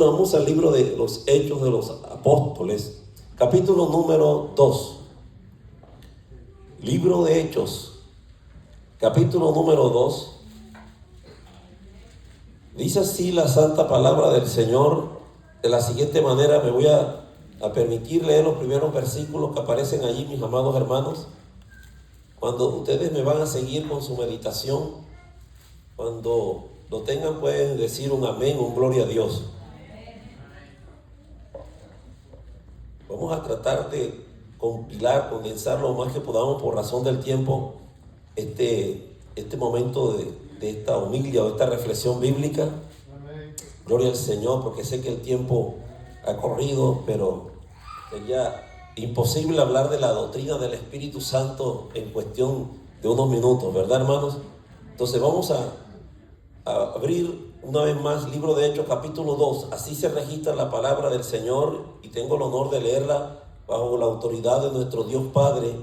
Vamos al libro de los Hechos de los Apóstoles, capítulo número 2. Libro de Hechos, capítulo número 2. Dice así la santa palabra del Señor de la siguiente manera. Me voy a permitir leer los primeros versículos que aparecen allí, mis amados hermanos. Cuando ustedes me van a seguir con su meditación, cuando lo tengan pueden decir un amén, un gloria a Dios. Vamos a tratar de compilar, condensar lo más que podamos por razón del tiempo este momento de esta homilia o esta reflexión bíblica. Amén. Gloria al Señor, porque sé que el tiempo ha corrido, pero sería imposible hablar de la doctrina del Espíritu Santo en cuestión de unos minutos, ¿verdad, hermanos? Entonces vamos a abrir una vez más libro de Hechos capítulo 2. Así se registra la palabra del Señor y tengo el honor de leerla bajo la autoridad de nuestro Dios Padre,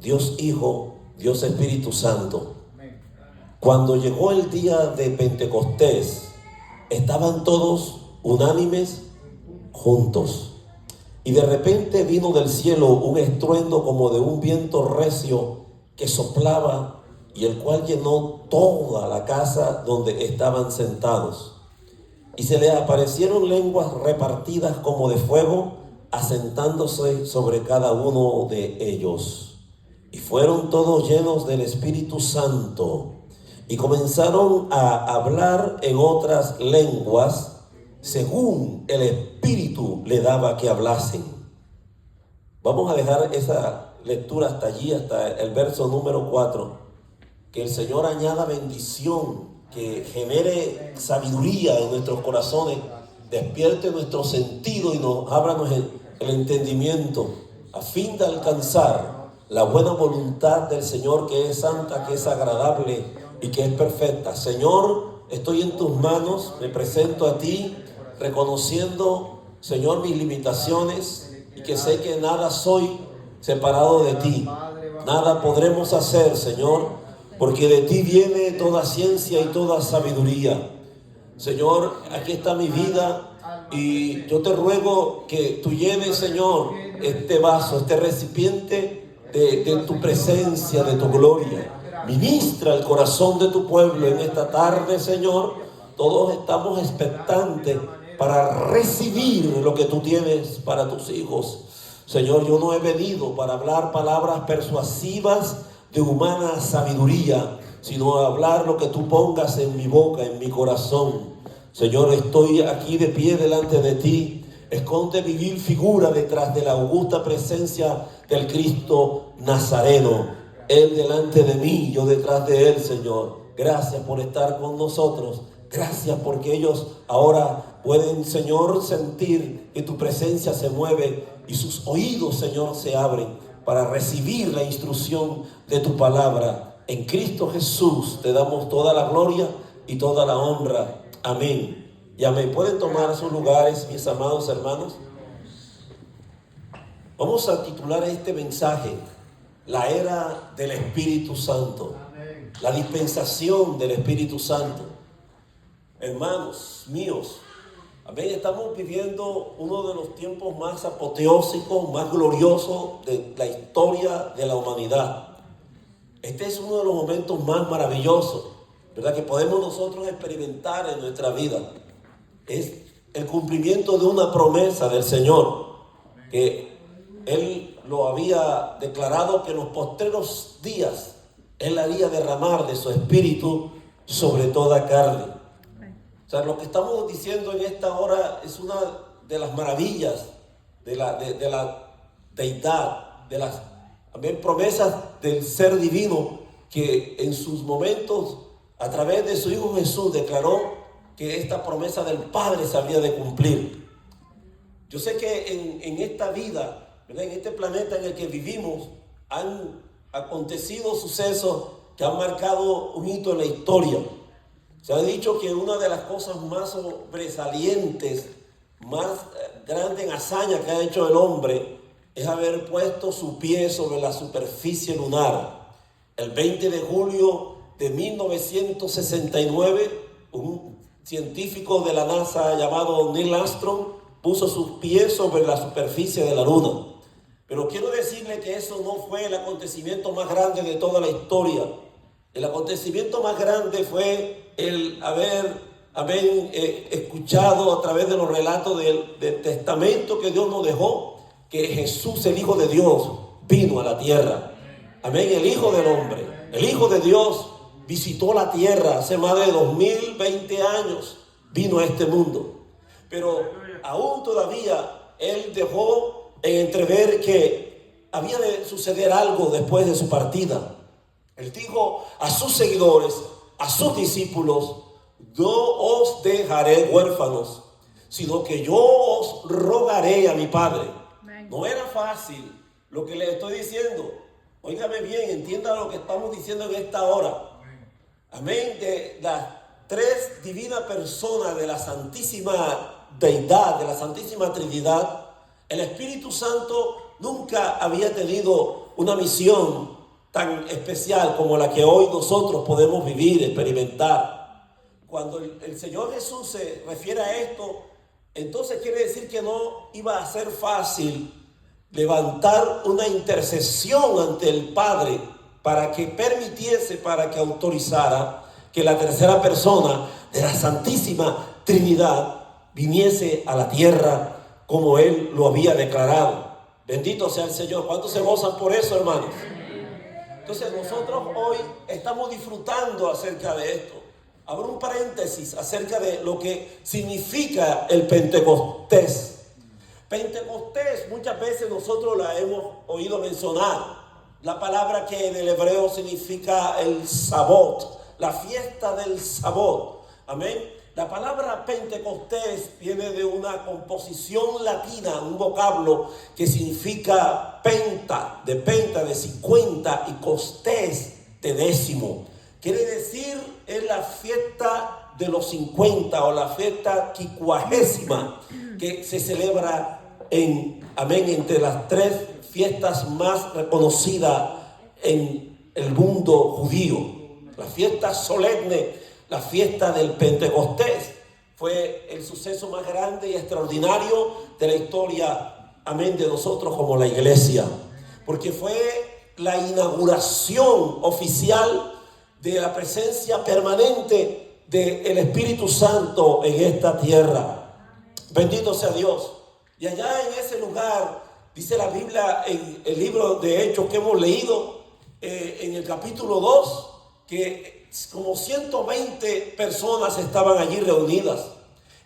Dios Hijo, Dios Espíritu Santo. Cuando llegó el día de Pentecostés, estaban todos unánimes juntos. Y de repente vino del cielo un estruendo como de un viento recio que soplaba, y el cual llenó toda la casa donde estaban sentados. Y se les aparecieron lenguas repartidas como de fuego, asentándose sobre cada uno de ellos. Y fueron todos llenos del Espíritu Santo, y comenzaron a hablar en otras lenguas, según el Espíritu le daba que hablasen. Vamos a dejar esa lectura hasta allí, hasta el verso número 4. Que el Señor añada bendición, que genere sabiduría en nuestros corazones, despierte nuestro sentido y nos abra el entendimiento, a fin de alcanzar la buena voluntad del Señor, que es santa, que es agradable y que es perfecta. Señor, estoy en tus manos, me presento a ti, reconociendo, Señor, mis limitaciones, y que sé que nada soy separado de ti. Nada podremos hacer, Señor, porque de ti viene toda ciencia y toda sabiduría. Señor, aquí está mi vida, y yo te ruego que tú llenes, Señor, este vaso, este recipiente de tu presencia, de tu gloria. Ministra el corazón de tu pueblo en esta tarde, Señor. Todos estamos expectantes para recibir lo que tú tienes para tus hijos. Señor, yo no he venido para hablar palabras persuasivas de humana sabiduría, sino a hablar lo que tú pongas en mi boca, en mi corazón. Señor, estoy aquí de pie delante de ti. Esconde mi vil figura detrás de la augusta presencia del Cristo Nazareno. Él delante de mí, yo detrás de él, Señor. Gracias por estar con nosotros. Gracias porque ellos ahora pueden, Señor, sentir que tu presencia se mueve y sus oídos, Señor, se abren para recibir la instrucción de tu palabra. En Cristo Jesús te damos toda la gloria y toda la honra. Amén. Y amén. ¿Pueden tomar sus lugares, mis amados hermanos? Vamos a titular este mensaje: la era del Espíritu Santo. La dispensación del Espíritu Santo. Hermanos míos, amén, estamos viviendo uno de los tiempos más apoteósicos, más gloriosos de la historia de la humanidad. Este es uno de los momentos más maravillosos, ¿verdad?, que podemos nosotros experimentar en nuestra vida. Es el cumplimiento de una promesa del Señor, que Él lo había declarado, que en los postreros días Él haría derramar de su Espíritu sobre toda carne. O sea, lo que estamos diciendo en esta hora es una de las maravillas de la deidad, de las también promesas del ser divino, que en sus momentos, a través de su Hijo Jesús, declaró que esta promesa del Padre se había de cumplir. Yo sé que en esta vida, ¿verdad?, en este planeta en el que vivimos, han acontecido sucesos que han marcado un hito en la historia. Se ha dicho que una de las cosas más sobresalientes, más grande en hazaña que ha hecho el hombre, es haber puesto su pie sobre la superficie lunar. El 20 de julio de 1969, un científico de la NASA llamado Neil Armstrong puso sus pies sobre la superficie de la luna. Pero quiero decirle que eso no fue el acontecimiento más grande de toda la historia. El acontecimiento más grande fue el haber escuchado a través de los relatos del testamento que Dios nos dejó, que Jesús, el Hijo de Dios, vino a la tierra. Amén, el Hijo del Hombre, el Hijo de Dios visitó la tierra hace más de 2020 años, vino a este mundo. Pero aún todavía Él dejó en entrever que había de suceder algo después de su partida. Él dijo a sus seguidores, a sus discípulos: no os dejaré huérfanos, sino que yo os rogaré a mi Padre. No era fácil lo que le estoy diciendo. Óigame bien, entienda lo que estamos diciendo en esta hora. Amén. De las tres divinas personas de la Santísima Deidad, de la Santísima Trinidad, el Espíritu Santo nunca había tenido una misión tan especial como la que hoy nosotros podemos vivir, experimentar. Cuando el Señor Jesús se refiere a esto, entonces quiere decir que no iba a ser fácil levantar una intercesión ante el Padre para que permitiese, para que autorizara que la tercera persona de la Santísima Trinidad viniese a la tierra como Él lo había declarado. Bendito sea el Señor. ¿Cuántos se gozan por eso, hermanos? Entonces nosotros hoy estamos disfrutando acerca de esto. Abro un paréntesis acerca de lo que significa el Pentecostés. Pentecostés, muchas veces nosotros la hemos oído mencionar. La palabra que en el hebreo significa el Sabot, la fiesta del Sabot. Amén. La palabra Pentecostés viene de una composición latina, un vocablo que significa penta, de 50, y costés, de décimo. Quiere decir, es la fiesta de los 50 o la fiesta quincuagésima que se celebra entre las tres fiestas más reconocidas en el mundo judío. La fiesta solemne, la fiesta del Pentecostés, fue el suceso más grande y extraordinario de la historia, amén, de nosotros como la iglesia, porque fue la inauguración oficial de la presencia permanente del Espíritu Santo en esta tierra. Bendito sea Dios. Y allá en ese lugar, dice la Biblia en el libro de Hechos que hemos leído, en el capítulo 2, que como 120 personas estaban allí reunidas.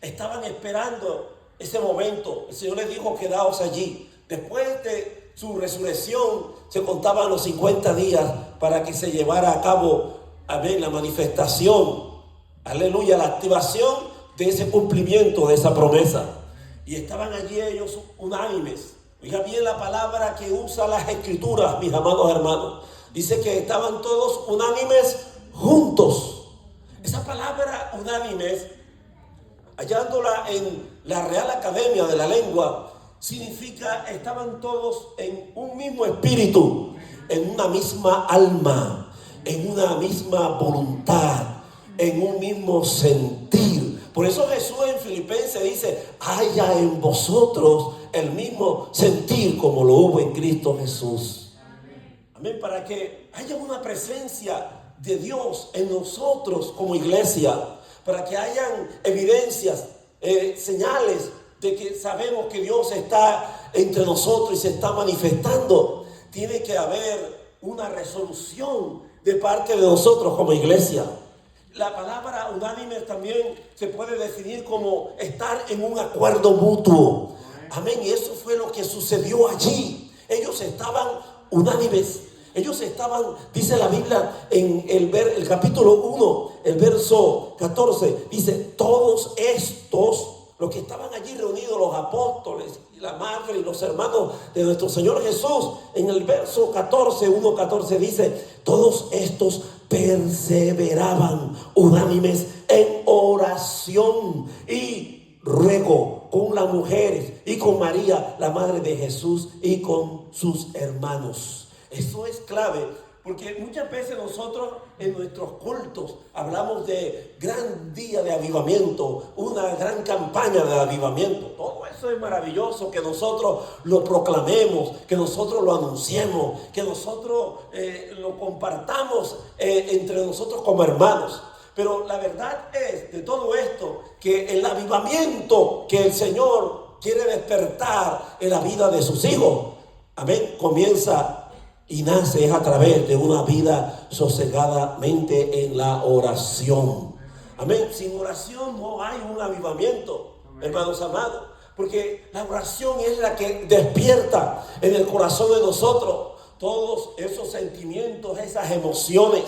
Estaban esperando ese momento. El Señor les dijo: quedaos allí. Después de su resurrección se contaban los 50 días para que se llevara a cabo, amén, la manifestación, aleluya, la activación de ese cumplimiento de esa promesa. Y estaban allí ellos unánimes. Oiga bien la palabra que usa las Escrituras, mis amados hermanos. Dice que estaban todos unánimes juntos. Esa palabra unánimes, hallándola en la Real Academia de la Lengua, significa estaban todos en un mismo espíritu, en una misma alma, en una misma voluntad, en un mismo sentir. Por eso Jesús en Filipenses dice: haya en vosotros el mismo sentir como lo hubo en Cristo Jesús. Amén. Para que haya una presencia de Dios en nosotros como iglesia, para que hayan evidencias, señales de que sabemos que Dios está entre nosotros y se está manifestando, tiene que haber una resolución de parte de nosotros como iglesia. La palabra unánime también se puede definir como estar en un acuerdo mutuo. Amén. Y eso fue lo que sucedió allí. Ellos estaban unánimes. Ellos estaban, dice la Biblia en el capítulo 1, el verso 14, dice: todos estos, los que estaban allí reunidos, los apóstoles y la madre y los hermanos de nuestro Señor Jesús, en el verso 14, 1:14 dice: todos estos perseveraban unánimes en oración y ruego con las mujeres y con María, la madre de Jesús, y con sus hermanos. Eso es clave, Porque muchas veces nosotros en nuestros cultos hablamos de gran día de avivamiento, una gran campaña de avivamiento. Todo eso es maravilloso, que nosotros lo proclamemos, que nosotros lo anunciemos, que nosotros lo compartamos entre nosotros como hermanos. Pero la verdad es de todo esto que el avivamiento que el Señor quiere despertar en la vida de sus hijos, amén, comienza y nace es a través de una vida sosegadamente en la oración. Amén. Sin oración no hay un avivamiento, hermanos amados, porque la oración es la que despierta en el corazón de nosotros todos esos sentimientos, esas emociones.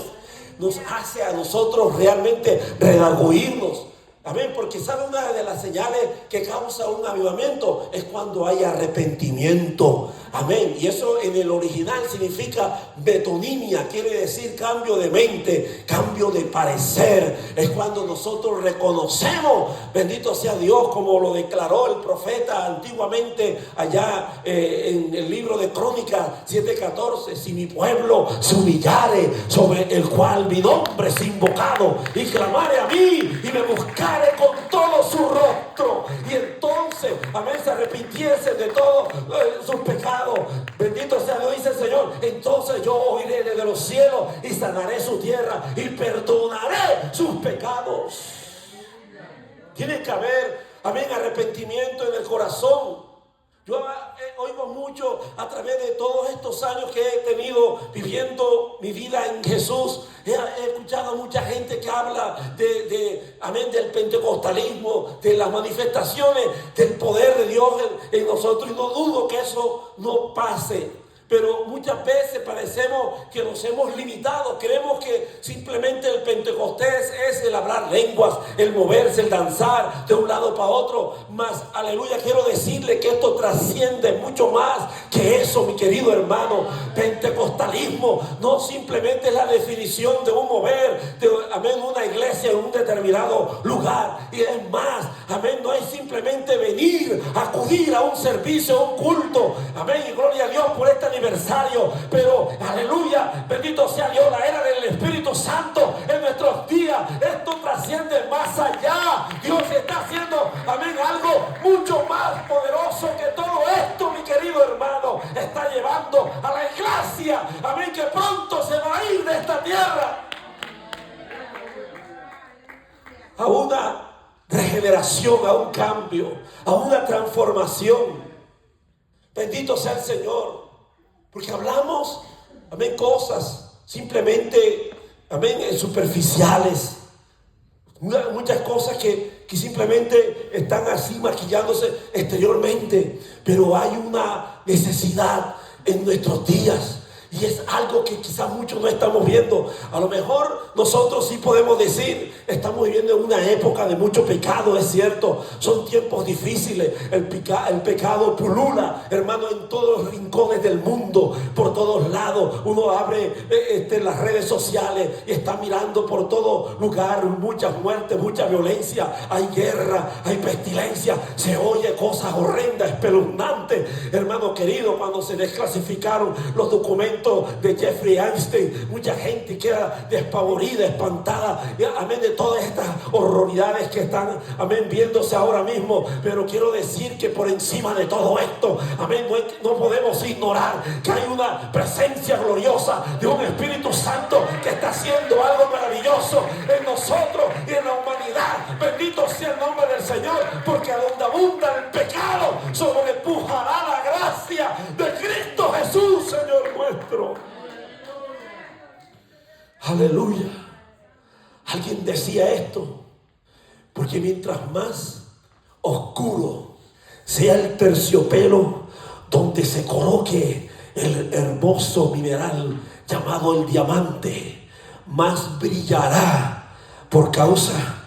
Nos hace a nosotros realmente redarguirnos. Amén, porque sabe, una de las señales que causa un avivamiento es cuando hay arrepentimiento. Amén, y eso en el original significa metonimia, quiere decir cambio de mente, cambio de parecer. Es cuando nosotros reconocemos, bendito sea Dios, como lo declaró el profeta antiguamente allá en el libro de Crónicas 7:14: si mi pueblo se humillare, sobre el cual mi nombre es invocado, y clamare a mí y me buscare con todo su rostro, y entonces, amén, se arrepintiese de todos sus pecados, bendito sea Dios, dice el Señor, entonces yo oiré desde los cielos y sanaré su tierra y perdonaré sus pecados. Tiene que haber, amén, arrepentimiento en el corazón. Yo oigo mucho a través de todos estos años que he tenido viviendo mi vida en Jesús. He escuchado a mucha gente que habla amén, del pentecostalismo, de las manifestaciones del poder de Dios en nosotros, y no dudo que eso no pase. Pero muchas veces parecemos que nos hemos limitado. Creemos que simplemente el Pentecostés es el hablar lenguas, el moverse, el danzar de un lado para otro. Mas, aleluya, quiero decirle que esto trasciende mucho más que eso, mi querido hermano. Pentecostalismo no simplemente es la definición de un mover, amén, una iglesia en un determinado lugar. Y es más, amén, no es simplemente venir, acudir a un servicio, a un culto. Amén, y gloria a Dios por esta aniversario, pero aleluya, bendito sea Dios, la era del Espíritu Santo en nuestros días. Esto trasciende más allá. Dios está haciendo, amén, algo mucho más poderoso que todo esto, mi querido hermano. Está llevando a la iglesia, amén, que pronto se va a ir de esta tierra a una regeneración, a un cambio, a una transformación. Bendito sea el Señor. Porque hablamos, amén, cosas simplemente, amén, superficiales. Muchas cosas que simplemente están así maquillándose exteriormente. Pero hay una necesidad en nuestros días. Y es algo que quizás muchos no estamos viendo. A lo mejor nosotros sí podemos decir, estamos viviendo en una época de mucho pecado, es cierto. Son tiempos difíciles. El pecado pulula, hermano, en todos los rincones del mundo, por todos lados. Uno abre las redes sociales y está mirando por todo lugar muchas muertes, mucha violencia. Hay guerra, hay pestilencia. Se oye cosas horrendas, espeluznantes. Hermano querido, cuando se desclasificaron los documentos de Jeffrey Epstein, mucha gente queda despavorida, espantada, amén, de todas estas horroridades que están, amén, viéndose ahora mismo. Pero quiero decir que por encima de todo esto, amén, no podemos ignorar que hay una presencia gloriosa de un Espíritu Santo que está haciendo algo maravilloso en nosotros y en la humanidad. Bendito sea el nombre del Señor, porque a donde abunda el pecado, sobrepujará la gracia de Cristo Jesús, Señor nuestro. Aleluya. Alguien decía esto, porque mientras más oscuro sea el terciopelo donde se coloque el hermoso mineral llamado el diamante, más brillará por causa,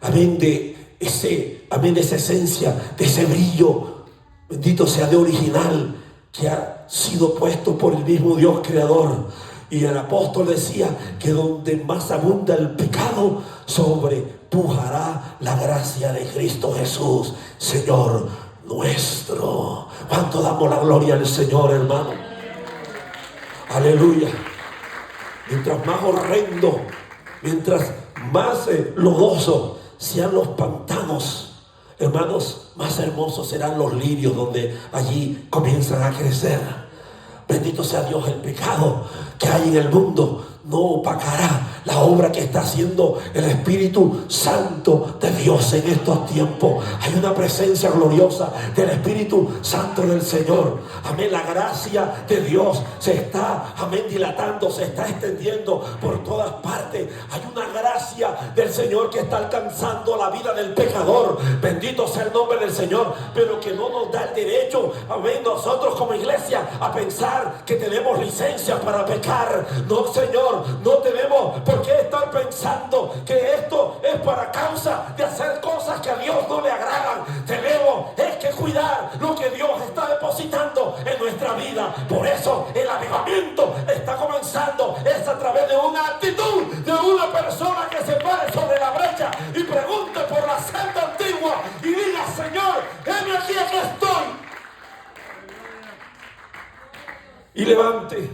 amén, de esa esencia, de ese brillo, bendito sea, de original, que ha sido puesto por el mismo Dios creador. Y el apóstol decía que donde más abunda el pecado, sobrepujará la gracia de Cristo Jesús, Señor nuestro. ¿Cuánto damos la gloria al Señor, hermano? Aleluya. mientras más horrendo, mientras más lodosos sean los pantanos, hermanos, más hermosos serán los lirios donde allí comienzan a crecer. Bendito sea Dios, el pecado que hay en el mundo no opacará la obra que está haciendo el Espíritu Santo de Dios en estos tiempos. Hay una presencia gloriosa del Espíritu Santo del Señor. Amén. La gracia de Dios se está, amén, dilatando, se está extendiendo por todas partes. Hay una gracia del Señor que está alcanzando la vida del pecador. Bendito sea el nombre del Señor. Pero que no nos da el derecho, amén, nosotros como iglesia a pensar que tenemos licencia para pecar. No, Señor. No tenemos por qué estar pensando que esto es para causa de hacer cosas que a Dios no le agradan. Tenemos que cuidar lo que Dios está depositando en nuestra vida. Por eso el avivamiento está comenzando. Es a través de una actitud de una persona que se pare sobre la brecha y pregunte por la senda antigua y diga: Señor, heme aquí estoy. Y levante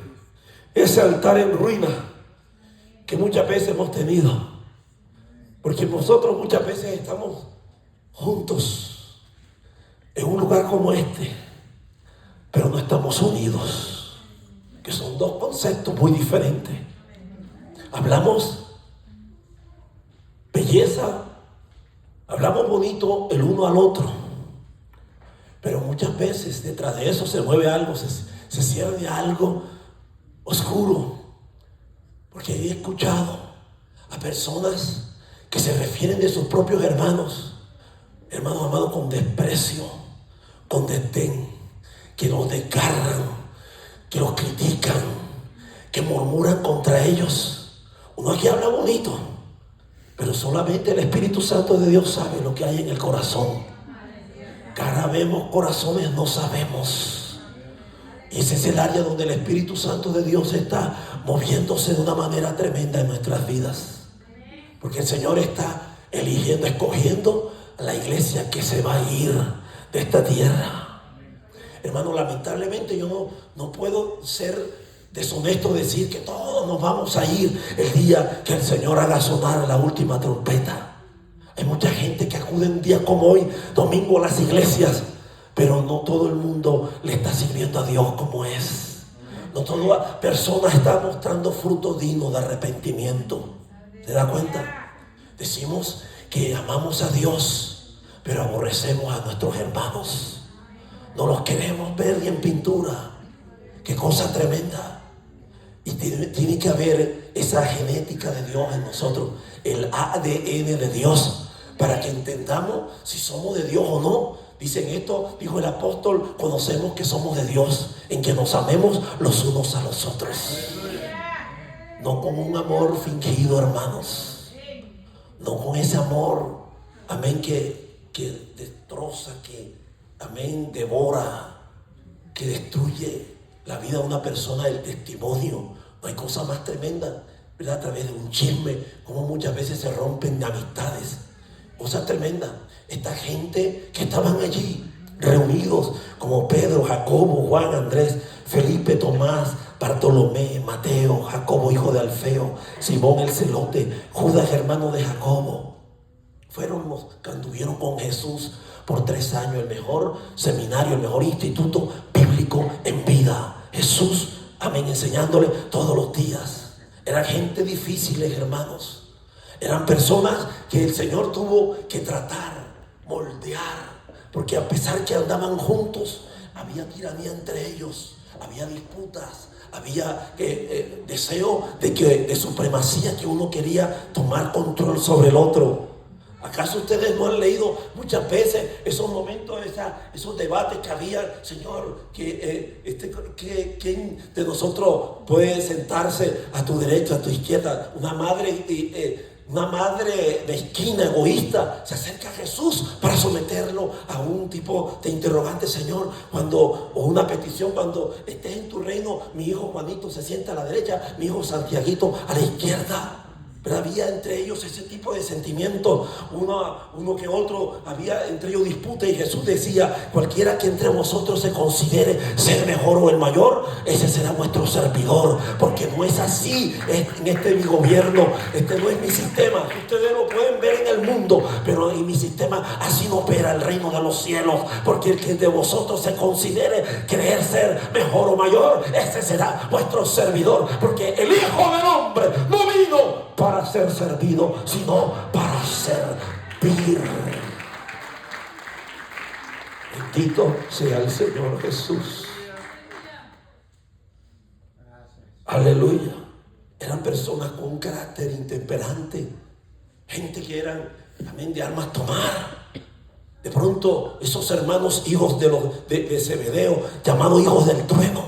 ese altar en ruina que muchas veces hemos tenido, porque nosotros muchas veces estamos juntos en un lugar como este, pero no estamos unidos, que son dos conceptos muy diferentes. Hablamos belleza, hablamos bonito el uno al otro, pero muchas veces detrás de eso se mueve algo, se cierne algo oscuro. Porque he escuchado a personas que se refieren de sus propios hermanos amados, con desprecio, con desdén, que los desgarran, que los critican, que murmuran contra ellos. Uno aquí habla bonito, pero solamente el Espíritu Santo de Dios sabe lo que hay en el corazón. Cara vemos, corazones no sabemos. Y ese es el área donde el Espíritu Santo de Dios está moviéndose de una manera tremenda en nuestras vidas. Porque el Señor está eligiendo, escogiendo a la iglesia que se va a ir de esta tierra. Hermano, lamentablemente yo no puedo ser deshonesto decir que todos nos vamos a ir el día que el Señor haga sonar la última trompeta. Hay mucha gente que acude un día como hoy, domingo, a las iglesias, pero no todo el mundo le está sirviendo a Dios como es. No toda persona está mostrando fruto digno de arrepentimiento. ¿Se da cuenta? Decimos que amamos a Dios, pero aborrecemos a nuestros hermanos. No los queremos ver ni en pintura. Qué cosa tremenda. Y tiene que haber esa genética de Dios en nosotros, el ADN de Dios, para que entendamos si somos de Dios o no. Dicen esto, dijo el apóstol: conocemos que somos de Dios en que nos amemos los unos a los otros. No con un amor fingido, hermanos. No con ese amor, amén, que destroza, que, amén, devora, que destruye la vida de una persona, el testimonio. No hay cosa más tremenda, ¿verdad? A través de un chisme, como muchas veces se rompen amistades. Cosa tremenda. Esta gente que estaban allí reunidos, como Pedro, Jacobo, Juan, Andrés, Felipe, Tomás, Bartolomé, Mateo, Jacobo, hijo de Alfeo, Simón el celote, Judas, hermano de Jacobo, fueron los que anduvieron con Jesús por 3 años, el mejor seminario, el mejor instituto bíblico en vida. Jesús, amén, enseñándole todos los días. Eran gente difíciles, hermanos. Eran personas que el Señor tuvo que tratar, moldear, porque a pesar que andaban juntos, había tiranía entre ellos, había disputas, había deseo de supremacía, que uno quería tomar control sobre el otro. ¿Acaso ustedes no han leído muchas veces esos momentos, esos debates que había? Señor, ¿quién de nosotros puede sentarse a tu derecha, a tu izquierda? Una madre mezquina, egoísta, se acerca a Jesús para someterlo a un tipo de interrogante: Señor, o una petición: cuando estés en tu reino, mi hijo Juanito se sienta a la derecha, mi hijo Santiaguito a la izquierda. Pero había entre ellos ese tipo de sentimiento, uno que otro, había entre ellos disputa, y Jesús decía: cualquiera que entre vosotros se considere ser mejor o el mayor, ese será vuestro servidor, porque no es así en este mi gobierno, este no es mi sistema. Ustedes lo pueden ver en el mundo, pero en mi sistema así no opera el reino de los cielos, porque el que de vosotros se considere creer ser mejor o mayor, ese será vuestro servidor, porque el Hijo del Hombre no vino para ser servido, sino para servir. Bendito sea el Señor Jesús. Aleluya. Eran personas con un carácter intemperante, gente que eran también de armas tomar. De pronto esos hermanos hijos de Zebedeo, llamados hijos del trueno,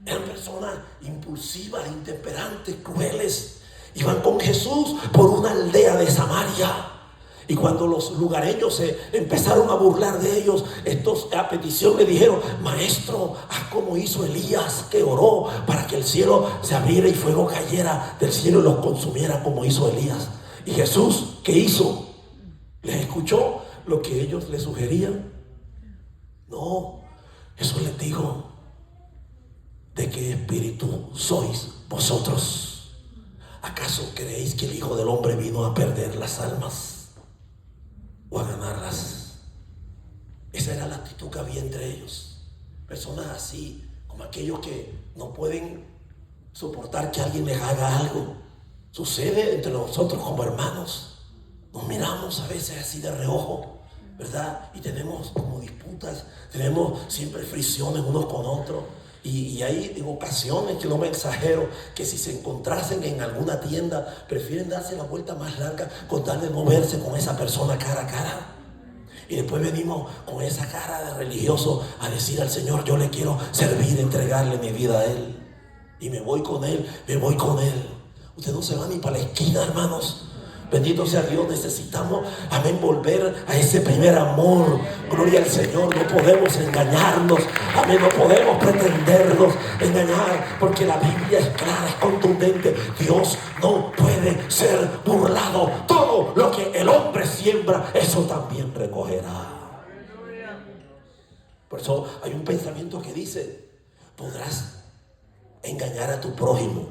eran personas impulsivas, intemperantes, crueles. Iban con Jesús por una aldea de Samaria, y cuando los lugareños se empezaron a burlar de ellos, estos a petición le dijeron: maestro, haz como hizo Elías, que oró para que el cielo se abriera y fuego cayera del cielo y los consumiera como hizo Elías. Y Jesús, ¿qué hizo? ¿Les escuchó lo que ellos le sugerían? No, Jesús les dijo: ¿de qué espíritu sois vosotros? ¿Acaso creéis que el Hijo del Hombre vino a perder las almas o a ganarlas? Esa era la actitud que había entre ellos. Personas así, como aquellos que no pueden soportar que alguien les haga algo. Sucede entre nosotros como hermanos. Nos miramos a veces así de reojo, ¿verdad? Y tenemos como disputas, tenemos siempre fricciones unos con otros. Y hay en ocasiones, que no me exagero, que si se encontrasen en alguna tienda, prefieren darse la vuelta más larga con tal de no verse con esa persona cara a cara. Y después venimos con esa cara de religioso a decir al Señor: yo le quiero servir, entregarle mi vida a Él. Y me voy con Él, me voy con Él. Usted no se va ni para la esquina, hermanos. Bendito sea Dios. Necesitamos, amén, volver a ese primer amor. Gloria al Señor. No podemos engañarnos, amén, no podemos pretendernos engañar, porque la Biblia es clara, es contundente. Dios no puede ser burlado. Todo lo que el hombre siembra, eso también recogerá. Por eso hay un pensamiento que dice: podrás engañar a tu prójimo,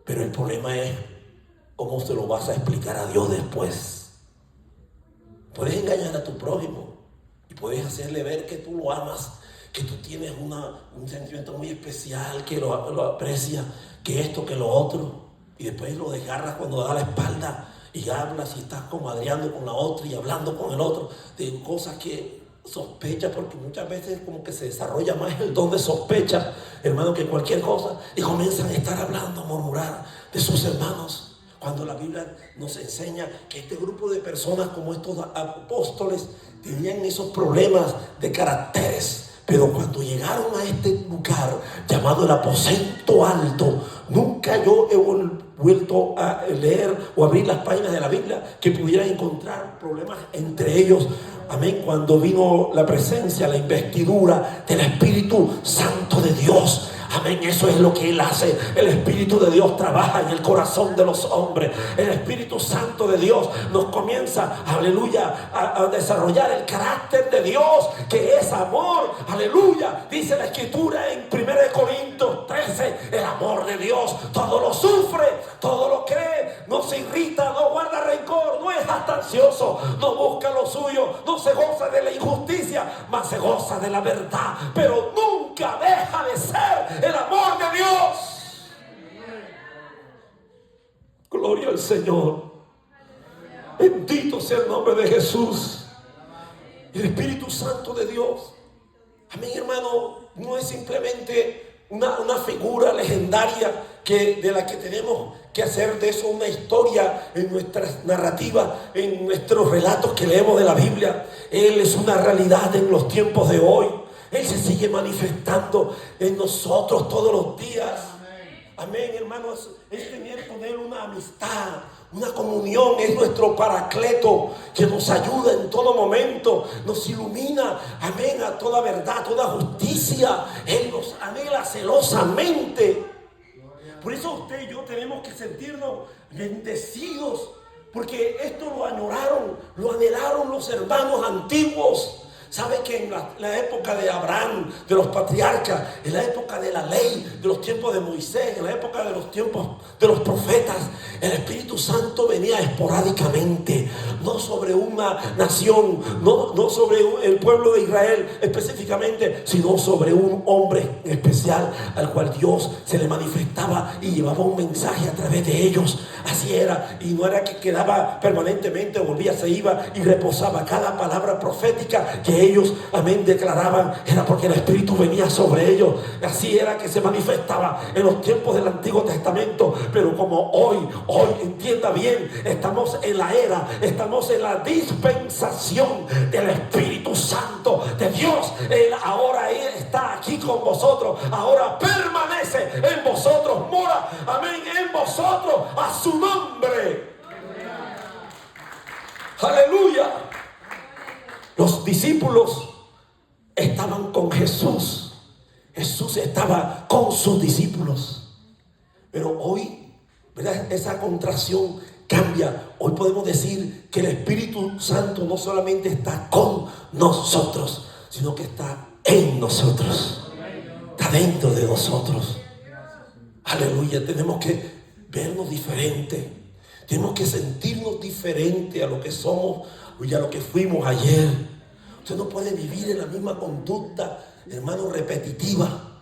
pero el problema es ¿cómo se lo vas a explicar a Dios después? Puedes engañar a tu prójimo y puedes hacerle ver que tú lo amas, que tú tienes un sentimiento muy especial, que lo aprecias, que esto, que lo otro, y después lo desgarras cuando da la espalda y hablas y estás comadreando con la otra y hablando con el otro de cosas que sospecha, porque muchas veces como que se desarrolla más el don de sospecha, hermano, que cualquier cosa, y comienzan a estar hablando, a murmurar de sus hermanos. Cuando la Biblia nos enseña que este grupo de personas, como estos apóstoles, tenían esos problemas de caracteres, pero cuando llegaron a este lugar llamado el aposento alto, nunca yo he vuelto a leer o abrir las páginas de la Biblia que pudieran encontrar problemas entre ellos. Amén. Cuando vino la presencia, la investidura del Espíritu Santo de Dios. Amén, eso es lo que Él hace. El Espíritu de Dios trabaja en el corazón de los hombres. El Espíritu Santo de Dios nos comienza, aleluya, a desarrollar el carácter de Dios, que es amor. Aleluya, dice la Escritura en 1 Corintios 13: el amor de Dios todo lo sufre, todo lo cree, no se irrita, no guarda rencor, no es jactancioso, no busca lo suyo, no se goza de la injusticia, mas se goza de la verdad. Pero nunca deja de ser el amor de Dios. Gloria al Señor. Bendito sea el nombre de Jesús. El Espíritu Santo de Dios, amén, hermano, no es simplemente una figura legendaria de la que tenemos que hacer de eso una historia en nuestras narrativas, en nuestros relatos que leemos de la Biblia. Él es una realidad en los tiempos de hoy. Él se sigue manifestando en nosotros todos los días. Amén, hermanos. Es tener con Él una amistad, una comunión. Es nuestro paracleto que nos ayuda en todo momento, nos ilumina, amén, a toda verdad, toda justicia. Él nos anhela celosamente. Por eso usted y yo tenemos que sentirnos bendecidos, porque esto lo añoraron, lo anhelaron los hermanos antiguos. ¿Sabe que en la época de Abraham, de los patriarcas, en la época de la ley, de los tiempos de Moisés, en la época de los tiempos de los profetas, el Espíritu Santo venía esporádicamente, no sobre una nación, no sobre el pueblo de Israel específicamente, sino sobre un hombre especial al cual Dios se le manifestaba y llevaba un mensaje a través de ellos? Así era, y no era que quedaba permanentemente, volvía, se iba y reposaba. Cada palabra profética que ellos, amén, declaraban, era porque el Espíritu venía sobre ellos. Así era que se manifestaba en los tiempos del Antiguo Testamento. Pero como hoy, entienda bien, estamos en la era, estamos en la dispensación del Espíritu Santo de Dios. Él ahora está aquí con vosotros, ahora permanece en vosotros, mora, amén, en vosotros, a su nombre. Aleluya. Los discípulos estaban con Jesús. Jesús estaba con sus discípulos. Pero hoy, ¿verdad?, esa contracción cambia. Hoy podemos decir que el Espíritu Santo no solamente está con nosotros, sino que está en nosotros. Está dentro de nosotros. Aleluya. Tenemos que vernos diferente. Tenemos que sentirnos diferente a lo que somos y a lo que fuimos ayer. Usted no puede vivir en la misma conducta, hermano, repetitiva,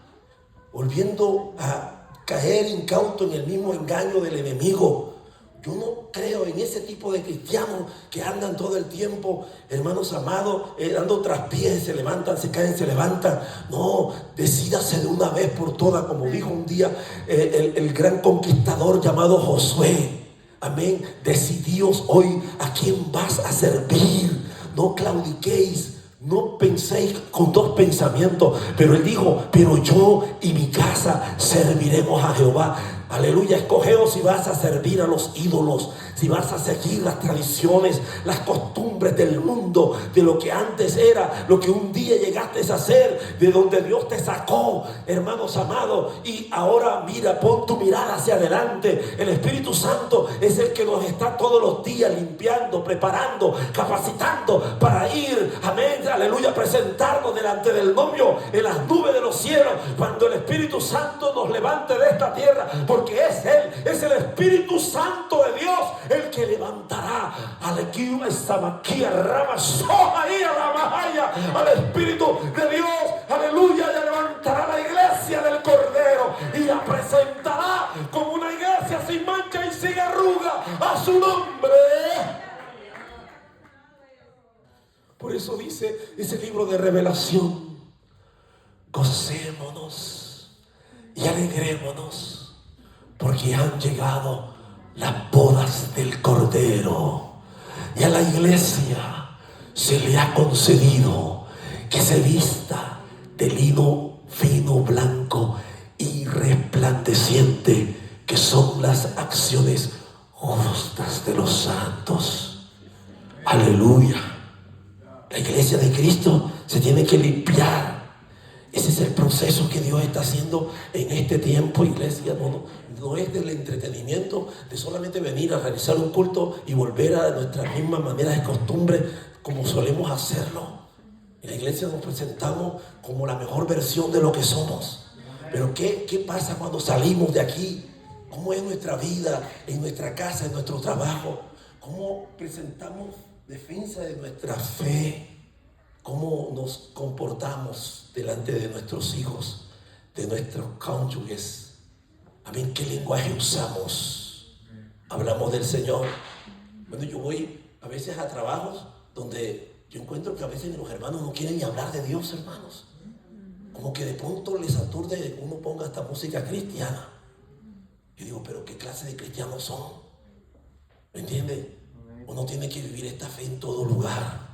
volviendo a caer incauto en el mismo engaño del enemigo. Yo no creo en ese tipo de cristianos que andan todo el tiempo, hermanos amados, dando traspiés, se levantan, se caen, se levantan. No, decídase de una vez por todas, como dijo un día el gran conquistador llamado Josué. Amén. Decidíos hoy a quién vas a servir. No claudiquéis, no penséis con dos pensamientos. Pero él dijo, pero yo y mi casa serviremos a Jehová. Aleluya. Escogeos si vas a servir a los ídolos, si vas a seguir las tradiciones, las costumbres del mundo, de lo que antes era, lo que un día llegaste a ser, de donde Dios te sacó, hermanos amados. Y ahora mira, pon tu mirada hacia adelante. El Espíritu Santo es el que nos está todos los días limpiando, preparando, capacitando para ir, amén, aleluya, presentarnos delante del novio en las nubes de los cielos, cuando el Espíritu Santo nos levante de esta tierra. Porque es Él, es el Espíritu Santo de Dios el que levantará al Espíritu de Dios, aleluya, y levantará la iglesia del Cordero y la presentará como una iglesia sin mancha y sin arruga a su nombre. Por eso dice ese libro de Revelación: gocémonos y alegrémonos, porque han llegado las bodas del Cordero, y a la iglesia se le ha concedido que se vista de lino fino, blanco y resplandeciente, que son las acciones justas de los santos. Aleluya. La iglesia de Cristo se tiene que limpiar. Ese es el proceso que Dios está haciendo en este tiempo, iglesia. No es del entretenimiento, de solamente venir a realizar un culto y volver a nuestras mismas maneras de costumbre como solemos hacerlo. En la iglesia nos presentamos como la mejor versión de lo que somos. Pero ¿qué pasa cuando salimos de aquí? ¿Cómo es nuestra vida, en nuestra casa, en nuestro trabajo? ¿Cómo presentamos defensa de nuestra fe? ¿Cómo nos comportamos delante de nuestros hijos, de nuestros cónyuges? Amén. ¿Qué lenguaje usamos? Hablamos del Señor. Bueno, yo voy a veces a trabajos donde yo encuentro que a veces los hermanos no quieren ni hablar de Dios, hermanos. Como que de pronto les aturde que uno ponga esta música cristiana. Yo digo, pero ¿qué clase de cristianos son? ¿Me entiende? Uno tiene que vivir esta fe en todo lugar.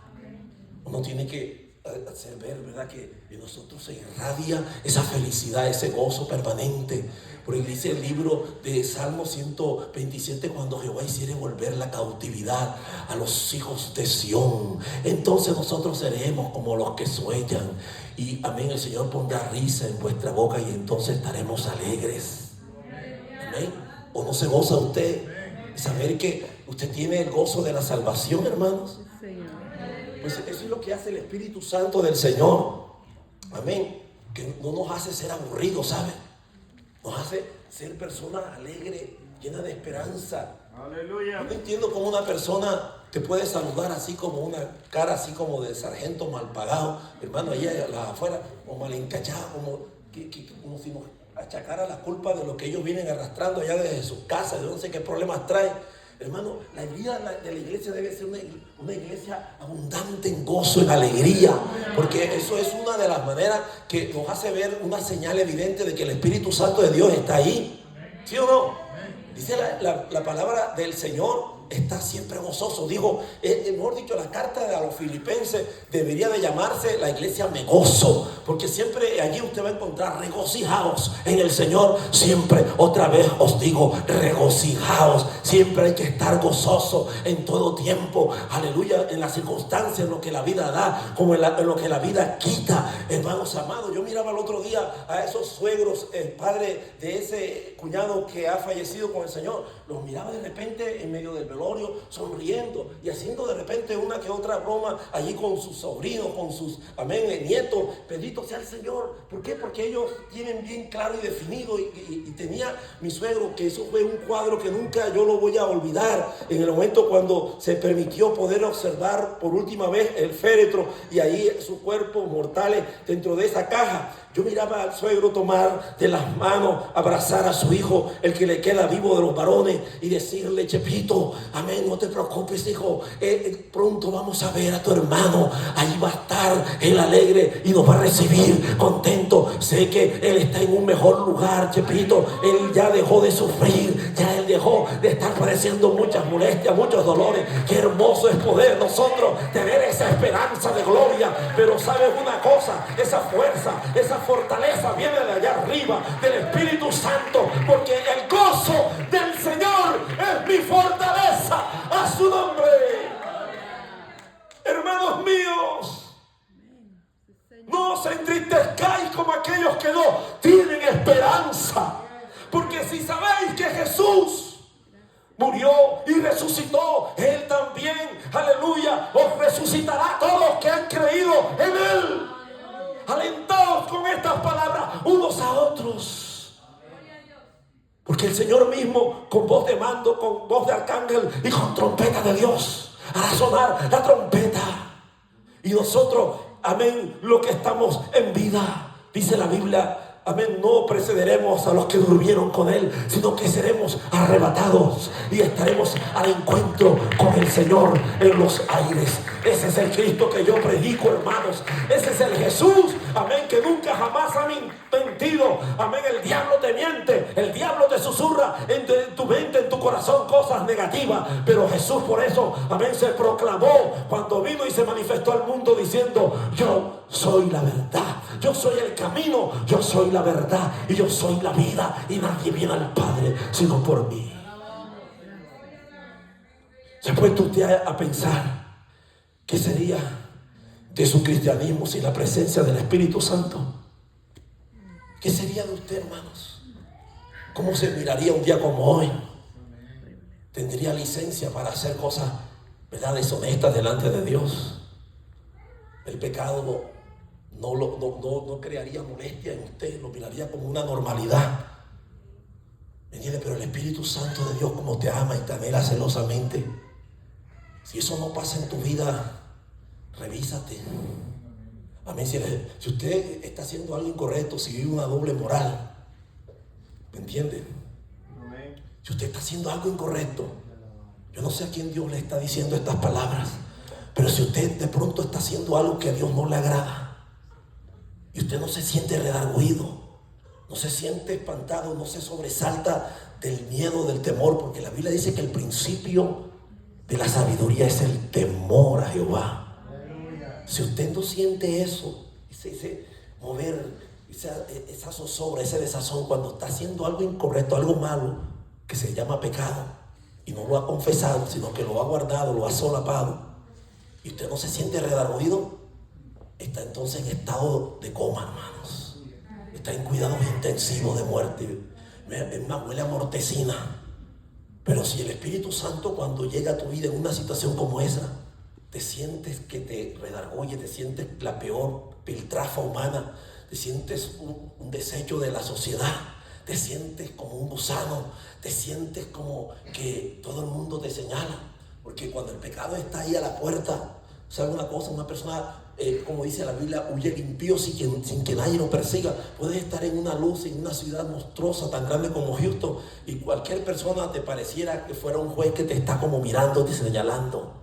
Uno tiene que hacer ver, ¿verdad?, que en nosotros se irradia esa felicidad, ese gozo permanente. Porque dice el libro de Salmo 127, cuando Jehová hiciere volver la cautividad a los hijos de Sión, entonces nosotros seremos como los que sueñan. Y amén, el Señor pondrá risa en vuestra boca y entonces estaremos alegres. Amén. ¿O no se goza usted de saber que usted tiene el gozo de la salvación, hermanos? Pues eso es lo que hace el Espíritu Santo del Señor. Amén. Que no nos hace ser aburridos, ¿sabe? Nos hace ser personas alegres, llenas de esperanza. Aleluya. Yo no entiendo cómo una persona te puede saludar así como una cara así como de sargento mal pagado, hermano, allá afuera, o mal encachado, como si nos achacara la culpa de lo que ellos vienen arrastrando allá desde sus casas, de no sé qué problemas traen. Hermano, la vida de la iglesia debe ser una iglesia abundante en gozo, en alegría, porque eso es una de las maneras que nos hace ver una señal evidente de que el Espíritu Santo de Dios está ahí. ¿Sí o no? Dice la palabra del Señor, está siempre gozoso. Dijo, mejor dicho, la carta a los filipenses debería de llamarse la iglesia me gozo, porque siempre allí usted va a encontrar regocijaos en el Señor. Siempre, otra vez os digo, regocijaos. Siempre hay que estar gozoso en todo tiempo. Aleluya, en las circunstancias, en lo que la vida da, como en lo que la vida quita. Hermanos amados, yo miraba el otro día a esos suegros, el padre de ese cuñado que ha fallecido con el Señor. Los miraba de repente en medio del velorio, sonriendo y haciendo de repente una que otra broma allí con sus sobrinos, con sus, amén, nietos. Bendito sea el Señor. ¿Por qué? Porque ellos tienen bien claro y definido. Y tenía mi suegro, que eso fue un cuadro que nunca yo lo voy a olvidar, en el momento cuando se permitió poder observar por última vez el féretro y ahí sus cuerpos mortales dentro de esa caja. Yo miraba al suegro tomar de las manos, abrazar a su hijo, el que le queda vivo de los varones, y decirle: Chepito, amén, no te preocupes, hijo, pronto vamos a ver a tu hermano, ahí va a estar él alegre y nos va a recibir contento. Sé que él está en un mejor lugar, Chepito, él ya dejó de sufrir, ya él dejó de estar padeciendo muchas molestias, muchos dolores. Qué hermoso es poder nosotros tener esa esperanza de gloria. Pero sabes una cosa, esa fuerza, esa fortaleza viene de allá arriba, del Espíritu Santo, porque el gozo del Señor es mi fortaleza. A su nombre. Hermanos míos, no os entristezcáis como aquellos que no tienen esperanza, porque si sabéis que Jesús murió y resucitó, Él también, aleluya, os resucitará a todos los que han creído en Él. Alentaos con estas palabras unos a otros, porque el Señor mismo, con voz de mando, con voz de arcángel y con trompeta de Dios, hará sonar la trompeta. Y nosotros, amén, lo que estamos en vida, dice la Biblia, amén, no precederemos a los que durmieron con Él, sino que seremos arrebatados y estaremos al encuentro con el Señor en los aires. Ese es el Cristo que yo predico, hermanos. Ese es el Jesús, amén, que nunca jamás ha mentido. Amén, el diablo te miente, el diablo te susurra en tu mente, en tu corazón, cosas negativas. Pero Jesús, por eso, amén, se proclamó cuando vino y se manifestó al mundo diciendo: yo soy la verdad, yo soy el camino, yo soy la verdad y yo soy la vida, y nadie viene al Padre sino por mí. ¿Se ha puesto usted a pensar qué sería de su cristianismo sin la presencia del Espíritu Santo? ¿Qué sería de usted, hermanos? ¿Cómo se miraría un día como hoy? ¿Tendría licencia para hacer cosas, verdad, deshonestas delante de Dios? El pecado no crearía molestia en usted, lo miraría como una normalidad. ¿Me entiende? Pero el Espíritu Santo de Dios, como te ama y te anhela celosamente, si eso no pasa en tu vida, revísate. Amén. Si usted está haciendo algo incorrecto, si vive una doble moral, ¿me entiende? Si usted está haciendo algo incorrecto, yo no sé a quién Dios le está diciendo estas palabras, pero si usted de pronto está haciendo algo que a Dios no le agrada, y usted no se siente redarguido, no se siente espantado, no se sobresalta del miedo, del temor, porque la Biblia dice que el principio de la sabiduría es el temor a Jehová. Si usted no siente eso, ese mover, esa zozobra, ese desazón cuando está haciendo algo incorrecto, algo malo, que se llama pecado, y no lo ha confesado, sino que lo ha guardado, lo ha solapado, y usted no se siente redarguido, está entonces en estado de coma, hermanos. Está en cuidados intensivos de muerte. huele a mortecina. Pero si el Espíritu Santo, cuando llega a tu vida en una situación como esa, te sientes que te redarguye, te sientes la peor piltrafa humana, te sientes un desecho de la sociedad, te sientes como un gusano, te sientes como que todo el mundo te señala. Porque cuando el pecado está ahí a la puerta, ¿sabe una cosa? Una persona, como dice la Biblia, huye limpio sin que nadie lo persiga. Puedes estar en una luz, en una ciudad monstruosa tan grande como Houston, y cualquier persona te pareciera que fuera un juez que te está como mirando, te señalando.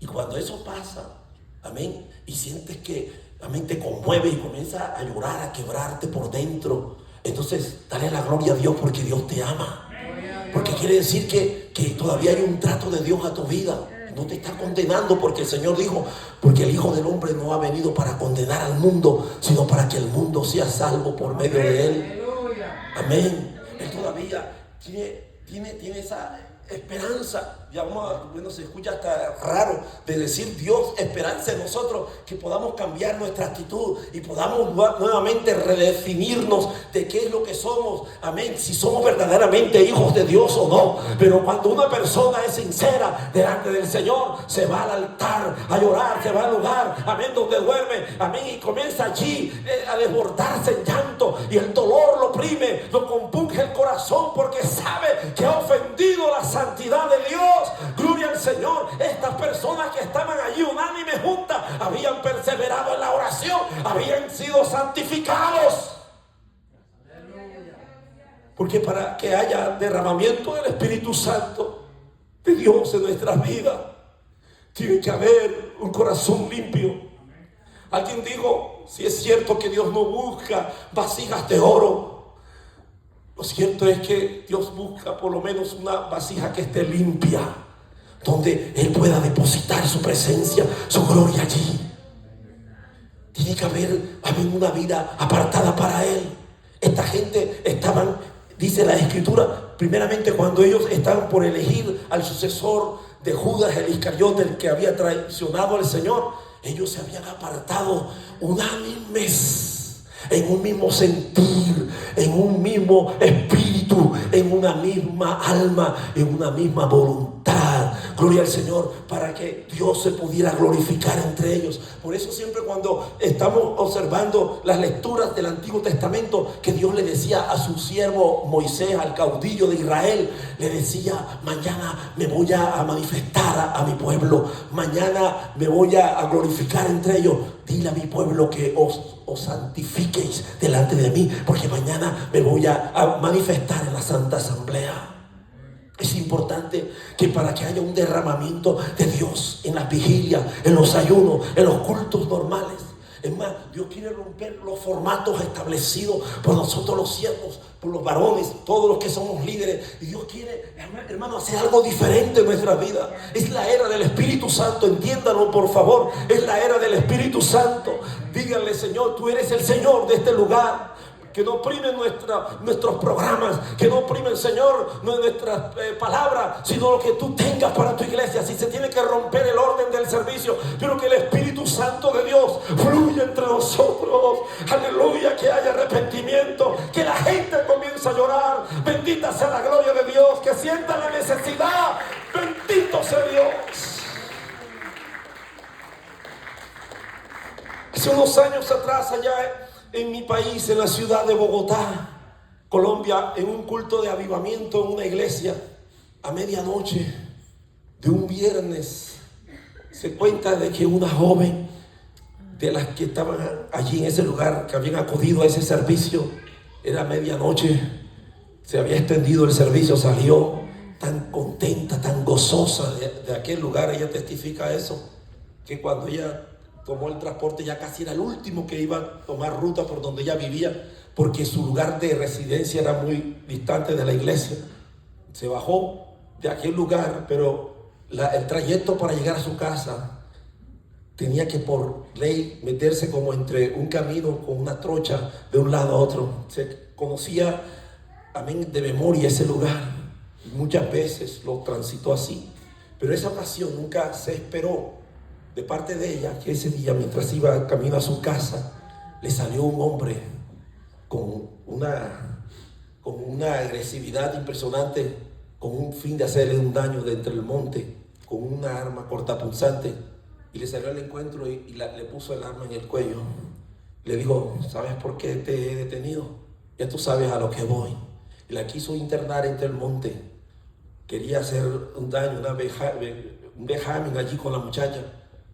Y cuando eso pasa, amén, y sientes que, amén, te conmueve y comienzas a llorar, a quebrarte por dentro, entonces dale la gloria a Dios, porque Dios te ama. Porque quiere decir que todavía hay un trato de Dios a tu vida. No te está condenando, porque el Señor dijo, porque el Hijo del Hombre no ha venido para condenar al mundo, sino para que el mundo sea salvo por medio de Él. Amén. Él todavía tiene esa esperanza. Ya bueno, se escucha hasta raro de decir Dios, esperanza en nosotros, que podamos cambiar nuestra actitud y podamos nuevamente redefinirnos de qué es lo que somos. Amén. Si somos verdaderamente hijos de Dios o no. Pero cuando una persona es sincera delante del Señor, se va al altar a llorar, se va al lugar, amén, donde duerme, amén, y comienza allí a desbordarse en llanto, y el dolor lo oprime, lo compunge el corazón, porque sabe que ha ofendido la santidad de Dios. Gloria al Señor. Estas personas que estaban allí unánime juntas habían perseverado en la oración, habían sido santificados. Porque para que haya derramamiento del Espíritu Santo de Dios en nuestras vidas, tiene que haber un corazón limpio. Alguien dijo, si es cierto que Dios no busca vasijas de oro, lo cierto es que Dios busca por lo menos una vasija que esté limpia, donde Él pueda depositar su presencia, su gloria allí. Tiene que haber una vida apartada para Él. Esta gente estaban, dice la Escritura, primeramente cuando ellos estaban por elegir al sucesor de Judas, el Iscariote, el que había traicionado al Señor, ellos se habían apartado unánimes, en un mismo sentir, en un mismo espíritu, en una misma alma, en una misma voluntad. Gloria al Señor, para que Dios se pudiera glorificar entre ellos. Por eso siempre cuando estamos observando las lecturas del Antiguo Testamento, que Dios le decía a su siervo Moisés, al caudillo de Israel, le decía, mañana me voy a manifestar a mi pueblo, mañana me voy a glorificar entre ellos. Dile a mi pueblo que os santifiquéis delante de mí, porque mañana me voy a manifestar en la Santa Asamblea. Es importante que para que haya un derramamiento de Dios en las vigilias, en los ayunos, en los cultos normales. Es más, Dios quiere romper los formatos establecidos por nosotros los siervos, por los varones, todos los que somos líderes. Y Dios quiere, hermano, hacer algo diferente en nuestra vida. Es la era del Espíritu Santo, entiéndanlo por favor. Es la era del Espíritu Santo. Díganle, Señor, tú eres el Señor de este lugar. Que no oprimen nuestros programas, que no oprimen, Señor, nuestras palabras, sino lo que tú tengas para tu iglesia. Si se tiene que romper el orden del servicio, pero que el Espíritu Santo de Dios fluya entre nosotros. Aleluya, que haya arrepentimiento, que la gente comience a llorar. Bendita sea la gloria de Dios, que sienta la necesidad. Bendito sea Dios. Hace unos años atrás, allá en mi país, en la ciudad de Bogotá, Colombia, en un culto de avivamiento en una iglesia, a medianoche de un viernes, se cuenta de que una joven de las que estaban allí en ese lugar, que habían acudido a ese servicio, era medianoche, se había extendido el servicio, salió tan contenta, tan gozosa de aquel lugar. Ella testifica eso, que cuando ella tomó el transporte, ya casi era el último que iba a tomar ruta por donde ella vivía, porque su lugar de residencia era muy distante de la iglesia. Se bajó de aquel lugar, pero el trayecto para llegar a su casa tenía que por ley meterse como entre un camino con una trocha de un lado a otro. Se conocía, amén, de memoria ese lugar. Muchas veces lo transitó así, pero esa ocasión nunca se esperó de parte de ella, que ese día, mientras iba camino a su casa, le salió un hombre con con una agresividad impresionante, con un fin de hacerle un daño de entre el monte, con una arma cortapunzante, y le salió al encuentro y le puso el arma en el cuello. Le dijo: ¿sabes por qué te he detenido? Ya tú sabes a lo que voy. Y la quiso internar entre el monte. Quería hacer un daño, un vejamen allí con la muchacha.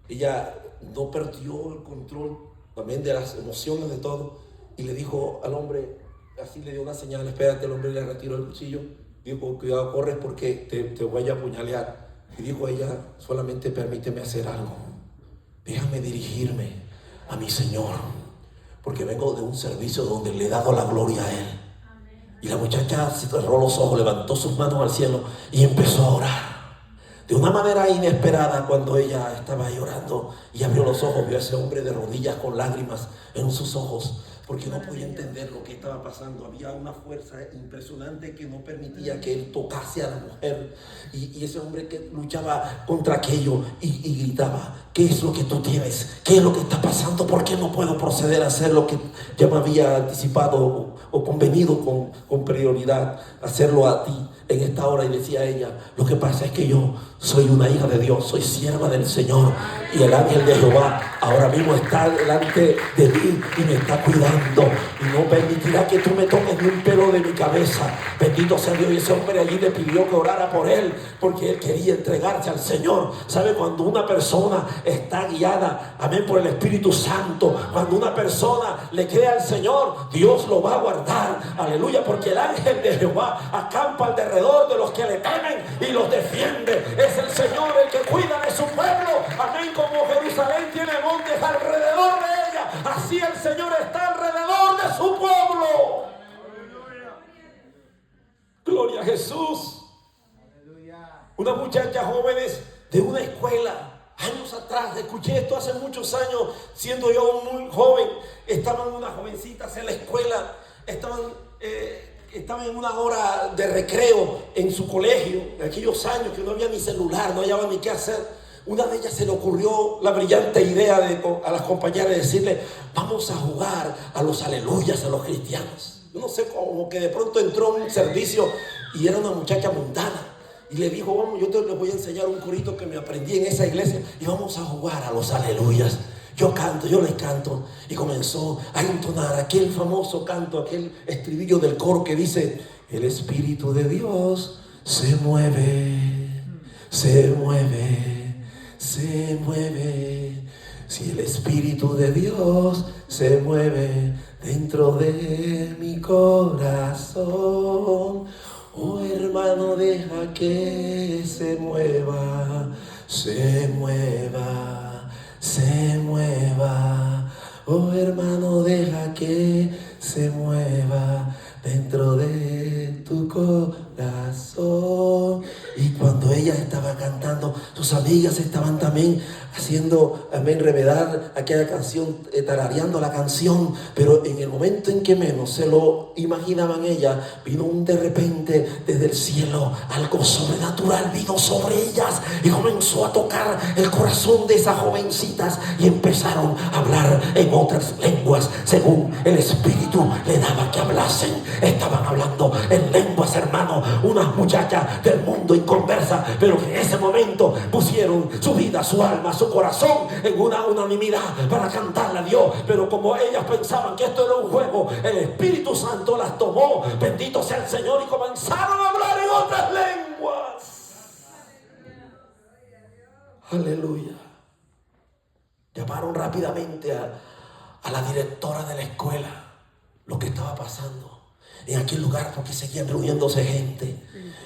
Ella no perdió el control también de las emociones, de todo, y le dijo al hombre, así le dio una señal: espérate. El hombre le retiró el cuchillo, dijo: cuidado, corres porque te voy a apuñalear. Y dijo ella: solamente permíteme hacer algo, déjame dirigirme a mi Señor, porque vengo de un servicio donde le he dado la gloria a Él. Y la muchacha cerró los ojos, levantó sus manos al cielo y empezó a orar. De una manera inesperada, cuando ella estaba llorando y abrió los ojos, vio a ese hombre de rodillas con lágrimas en sus ojos, porque no podía entender lo que estaba pasando. Había una fuerza impresionante que no permitía que él tocase a la mujer. Y ese hombre que luchaba contra aquello y gritaba: ¿qué es lo que tú tienes? ¿Qué es lo que está pasando? ¿Por qué no puedo proceder a hacer lo que ya me había anticipado o convenido con prioridad, hacerlo a ti en esta hora? Y decía ella: lo que pasa es que yo soy una hija de Dios, soy sierva del Señor, y el ángel de Jehová ahora mismo está delante de mí y me está cuidando, y no permitirá que tú me toques ni un pelo de mi cabeza. Bendito sea Dios. Y ese hombre allí le pidió que orara por él, porque él quería entregarse al Señor. ¿Sabe? Cuando una persona está guiada, amén, por el Espíritu Santo, cuando una persona le cree al Señor, Dios lo va a guardar, aleluya, porque el ángel de Jehová acampa alrededor de los que le temen y los defiende. Es el Señor el que cuida de su pueblo, amén. Como Jerusalén tiene montes alrededor de ella, así el Señor está alrededor de su pueblo. Gloria a Jesús. Una muchacha jóvenes de una escuela, años atrás, escuché esto hace muchos años, siendo yo muy joven. Estaban unas jovencitas en la escuela, estaban en una hora de recreo en su colegio, en aquellos años que no había ni celular, no hallaban ni qué hacer. Una de ellas se le ocurrió la brillante idea a las compañeras de decirle: vamos a jugar a los aleluyas a los cristianos. Yo no sé, como que de pronto entró en un servicio y era una muchacha mundana. Y le dijo: vamos, les voy a enseñar un corito que me aprendí en esa iglesia y vamos a jugar a los aleluyas. Yo les canto. Y comenzó a entonar aquel famoso canto, aquel estribillo del coro que dice: el Espíritu de Dios se mueve, se mueve, se mueve. Si el Espíritu de Dios se mueve dentro de mi corazón, oh hermano, deja que se mueva, se mueva, se mueva. Oh hermano, deja que se mueva dentro de tu corazón. Y cuando ella estaba cantando, sus amigas estaban también haciendo, amén, remedar aquella canción, tarareando la canción. Pero en el momento en que menos se lo imaginaban ella, vino de repente desde el cielo algo sobrenatural, vino sobre ellas y comenzó a tocar el corazón de esas jovencitas y empezaron a hablar en otras lenguas según el Espíritu le daba que hablasen. Estaban hablando en lenguas, hermano, unas muchachas del mundo inconversa, pero que en ese momento pusieron su vida, su alma, su corazón en una unanimidad para cantarle a Dios. Pero como ellas pensaban que esto era un juego, el Espíritu Santo las tomó, bendito sea el Señor, y comenzaron a hablar en otras lenguas. Aleluya. Llamaron rápidamente a la directora de la escuela lo que estaba pasando en aquel lugar, porque seguían reuniéndose gente.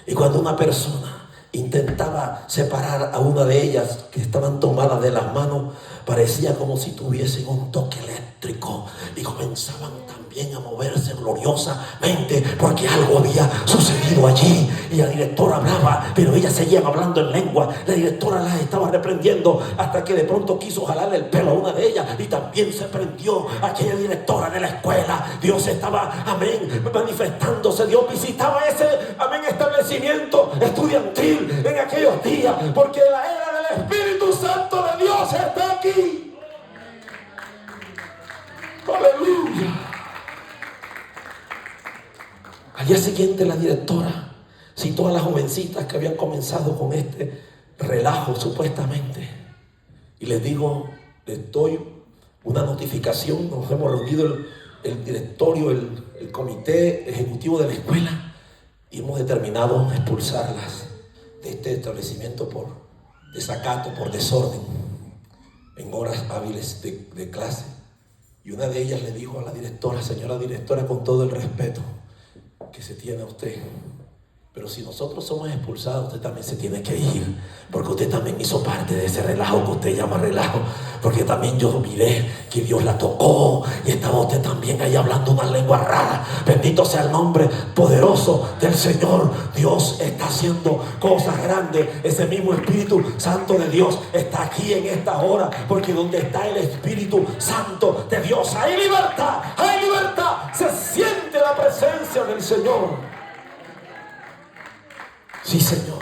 Y cuando una persona intentaba separar a una de ellas, que estaban tomadas de las manos, parecía como si tuviesen un toque eléctrico y comenzaban también a moverse gloriosamente, porque algo había sucedido allí. Y la directora hablaba, pero ellas seguían hablando en lengua. La directora las estaba reprendiendo hasta que de pronto quiso jalarle el pelo a una de ellas y también se prendió aquella directora de la escuela. Dios estaba, amén, manifestándose. Dios visitaba ese, amén, establecimiento estudiantil en aquellos días, porque la era del Espíritu Santo de Dios está aquí. Aleluya. Al día siguiente la directora citó a las jovencitas que habían comenzado con este relajo supuestamente y les digo, les doy una notificación. Nos hemos reunido el directorio, el comité ejecutivo de la escuela y hemos determinado expulsarlas de este establecimiento por desacato, por desorden en horas hábiles de clase. Y una de ellas le dijo a la directora: señora directora, con todo el respeto que se tiene a usted, pero si nosotros somos expulsados, usted también se tiene que ir, porque usted también hizo parte de ese relajo que usted llama relajo, porque también yo miré que Dios la tocó y estaba usted también ahí hablando una lengua rara. Bendito sea el nombre poderoso del Señor. Dios está haciendo cosas grandes. Ese mismo Espíritu Santo de Dios está aquí en esta hora, porque donde está el Espíritu Santo de Dios hay libertad, hay libertad. Se siente la presencia del Señor. Sí, Señor.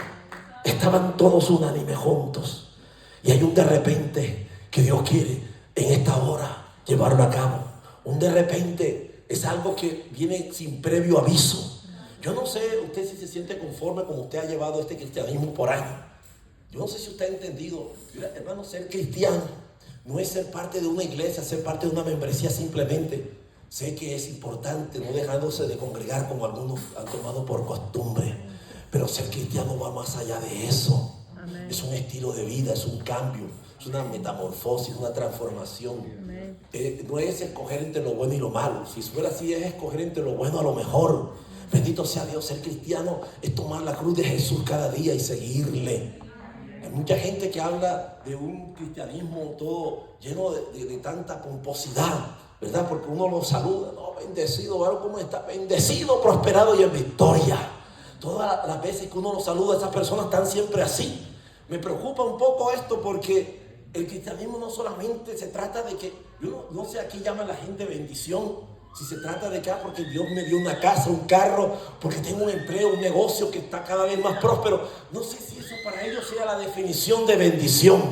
Estaban todos unánimes juntos. Y hay un de repente que Dios quiere en esta hora llevarlo a cabo. Un de repente es algo que viene sin previo aviso. Yo no sé usted si se siente conforme como usted ha llevado este cristianismo por años. Yo no sé si usted ha entendido, hermano, ser cristiano no es ser parte de una iglesia, ser parte de una membresía simplemente. Sé que es importante, no dejándose de congregar como algunos han tomado por costumbre. Pero ser cristiano va más allá de eso. Amén. Es un estilo de vida, es un cambio, es una metamorfosis, una transformación. No es escoger entre lo bueno y lo malo. Si fuera así, es escoger entre lo bueno a lo mejor. Bendito sea Dios. Ser cristiano es tomar la cruz de Jesús cada día y seguirle. Hay mucha gente que habla de un cristianismo todo lleno de tanta pomposidad, ¿verdad? Porque uno lo saluda, no, bendecido, ¿verdad? ¿Cómo está? Bendecido, prosperado y en victoria. Todas las veces que uno los saluda, esas personas están siempre así. Me preocupa un poco esto, porque el cristianismo no solamente se trata de que, yo no sé, aquí llama a la gente bendición, si se trata de que porque Dios me dio una casa, un carro, porque tengo un empleo, un negocio que está cada vez más próspero. No sé si eso para ellos sea la definición de bendición,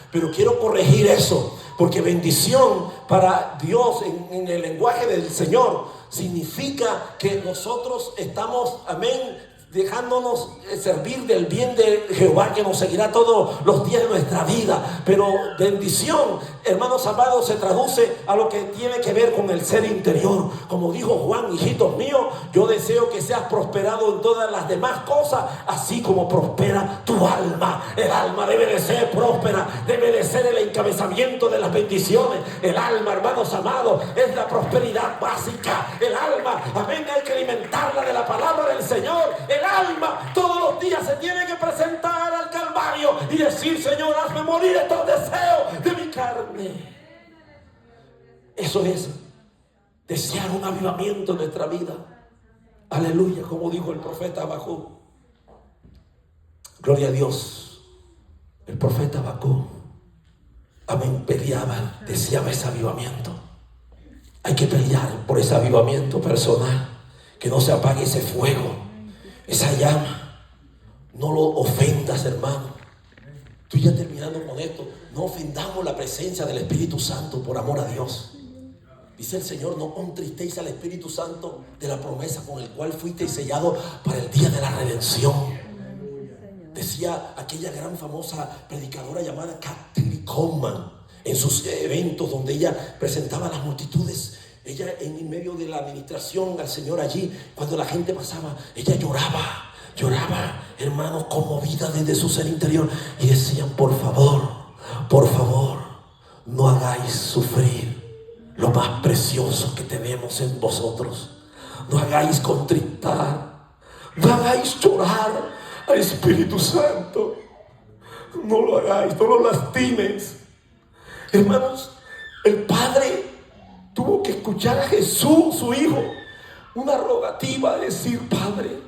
pero quiero corregir eso, porque bendición para Dios en el lenguaje del Señor significa que nosotros estamos, amén, dejándonos servir del bien de Jehová, que nos seguirá todos los días de nuestra vida. Pero bendición, hermanos amados, se traduce a lo que tiene que ver con el ser interior. Como dijo Juan: hijitos míos, yo deseo que seas prosperado en todas las demás cosas, así como prospera tu alma. El alma debe de ser próspera, debe de ser el encabezamiento de las bendiciones. El alma, hermanos amados, es la prosperidad básica. El alma, amén, hay que alimentarla de la palabra del Señor. El alma todos los días se tiene que presentar al Calvario y decir: Señor, hazme morir estos deseos de mi carne. Eso es desear un avivamiento en nuestra vida. Aleluya, como dijo el profeta Habacuc. Gloria a Dios. El profeta Habacuc, amén, peleaba, deseaba ese avivamiento. Hay que pelear por ese avivamiento personal, que no se apague ese fuego, esa llama. No lo ofendas, hermano. Estoy ya terminando con esto. No ofendamos la presencia del Espíritu Santo por amor a Dios. Dice el Señor: no contristéis al Espíritu Santo de la promesa con el cual fuisteis sellados para el día de la redención. Decía aquella gran famosa predicadora llamada Kathryn Kuhlman en sus eventos donde ella presentaba a las multitudes. Ella, en medio de la administración al Señor allí, cuando la gente pasaba, ella lloraba, hermanos, conmovida desde su ser interior, y decían: por favor, no hagáis sufrir lo más precioso que tenemos en vosotros. No hagáis contristar, no hagáis llorar al Espíritu Santo. No lo hagáis, no lo lastimes. Hermanos, el Padre tuvo que escuchar a Jesús, su Hijo, una rogativa, decir: Padre,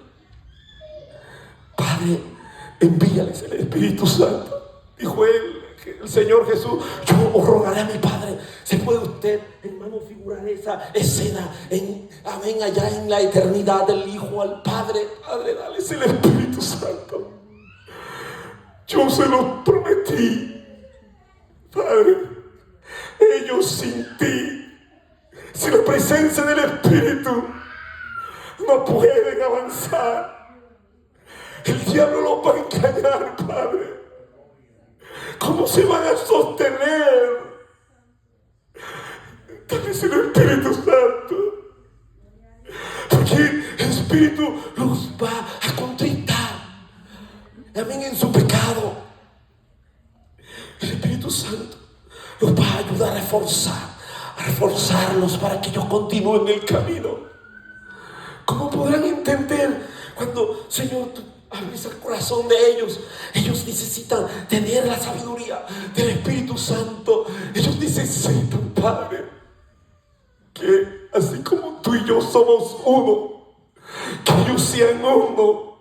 envíales el Espíritu Santo. Dijo el Señor Jesús: yo os rogaré a mi Padre. ¿Se puede usted, hermano, figurar esa escena amén, allá en la eternidad, del Hijo al Padre? Padre, dales el Espíritu Santo. Yo se los prometí, Padre. Ellos sin ti, sin la presencia del Espíritu, no pueden avanzar. El diablo los va a engañar, Padre. ¿Cómo se van a sostener? Dale el Espíritu Santo. Porque el Espíritu los va a contristar. Amén, en su pecado. El Espíritu Santo los va a ayudar a reforzarlos para que ellos continúen el camino. ¿Cómo podrán entender cuando, Señor, tú abres el corazón de ellos? Ellos necesitan tener la sabiduría del Espíritu Santo. Ellos necesitan, Padre, que así como tú y yo somos uno, que ellos sean uno,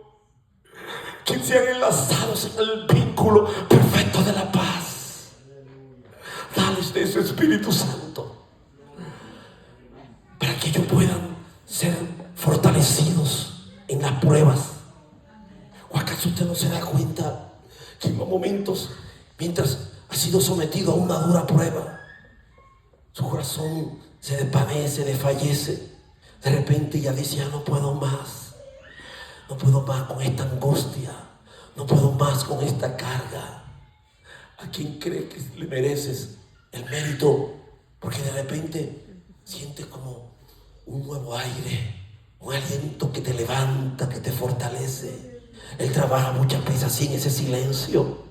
que sean enlazados en el vínculo perfecto de la paz. Dales de ese Espíritu Santo para que ellos puedan ser fortalecidos en las pruebas. ¿O acaso usted no se da cuenta que en los momentos, mientras ha sido sometido a una dura prueba, su corazón se desvanece, desfallece? De repente ya dice: ya no puedo más. No puedo más con esta angustia. No puedo más con esta carga. ¿A quién cree que le mereces el mérito? Porque de repente sientes como un nuevo aire, un aliento que te levanta, que te fortalece. Él trabaja muchas veces así en ese silencio,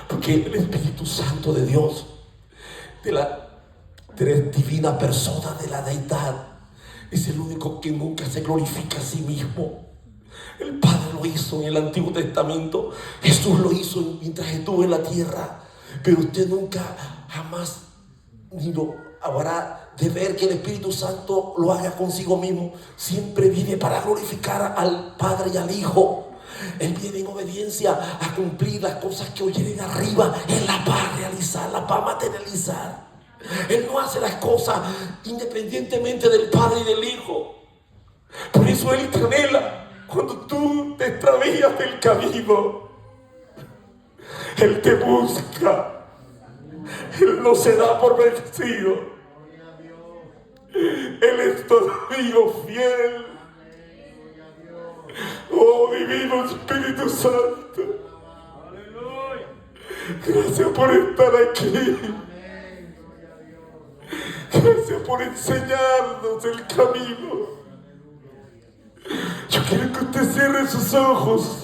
porque el Espíritu Santo de Dios, de la divina persona de la deidad, es el único que nunca se glorifica a sí mismo. El Padre lo hizo en el Antiguo Testamento, Jesús lo hizo mientras estuvo en la tierra, pero usted nunca jamás ni lo habrá de ver que el Espíritu Santo lo haga consigo mismo. Siempre vive para glorificar al Padre y al Hijo. Él viene en obediencia a cumplir las cosas que oye de arriba. Él las va a realizar, las va a materializar. Él no hace las cosas independientemente del Padre y del Hijo. Por eso Él te anhela cuando tú te extravías del camino. Él te busca. Él no se da por vencido. Él es tu amigo fiel. Oh, divino Espíritu Santo, gracias por estar aquí. Gracias por enseñarnos el camino. Yo quiero que usted cierre sus ojos